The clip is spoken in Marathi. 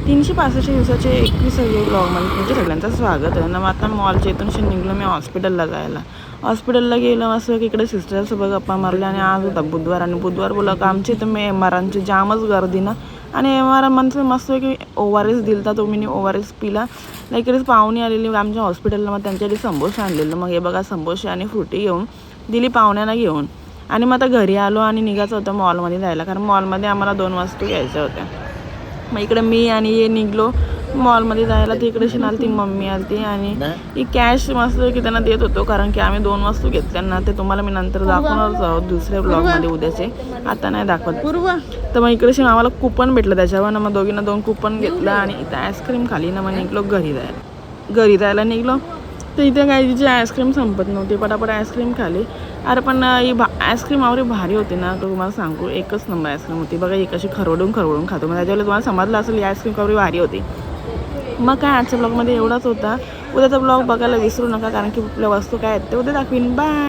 365 दिवसाचे 21वे ब्लॉगमध्ये तुमच्या सगळ्यांचं स्वागत आहे ना. मग आता मॉलच्या इथून निघलो मी हॉस्पिटलला जायला. हॉस्पिटलला गेलं मस्त इकडे सिस्टरसोबत गप्पा मारल्या आणि आज होता बुधवार आणि बुधवार बोला का आमच्या इथं मी MRची जामच गर्दी ना. आणि MR म्हणजे मस्त की ORS दिलता तो मी ORS पिला. इकडेच पाहुणे आलेली आमच्या हॉस्पिटलला, मग त्यांच्यासाठी संबोसे आणलेलं. मग हे बघा संबोसे आणि फ्रुटी घेऊन दिली पाहुण्यांना घेऊन. आणि मग आता घरी आलो आणि निघायचं होतं मॉलमध्ये जायला, कारण मॉलमध्ये आम्हाला 2 वस्तू घ्यायच्या होत्या. मग इकडे मी आणि हे निघलो मॉलमध्ये जायला. तिकडे शिनाल ती मम्मी आली ती आणि ही कॅश मस्त की त्यांना देत होतो, कारण की आम्ही 2 वस्तू घेतल्या ना. ते तुम्हाला मी नंतर दाखवणारच आहोत दुसऱ्या ब्लॉगमध्ये उद्याचे, आता नाही दाखवत. तर मग इकडे आम्हाला कुपन भेटलं त्याच्यावर ना. मग दोघींना 2 कुपन घेतलं आणि इथं आईस्क्रीम खाली ना. मग निघलो घरी जायला निघलो. तर इथे काही तिची आईस्क्रीम संपत नव्हती, पटापट आईस्क्रीम खाली. अरे पण ही आईस्क्रीम आवडी भारी होती ना, तर तुम्हाला सांगू एकच नंबर आईस्क्रीम होती बघा. ही कशी खरवडून खातो. मग त्याच्यावेळेला तुम्हाला समजलं असेल ही आईस्क्रीम कवरी भारी होती. मग काय आजच्या ब्लॉगमध्ये एवढाच होता. उद्याचा ब्लॉग बघायला विसरू नका, कारण की आपल्या वस्तू काय आहेत ते उद्या दाखवीन. बाय.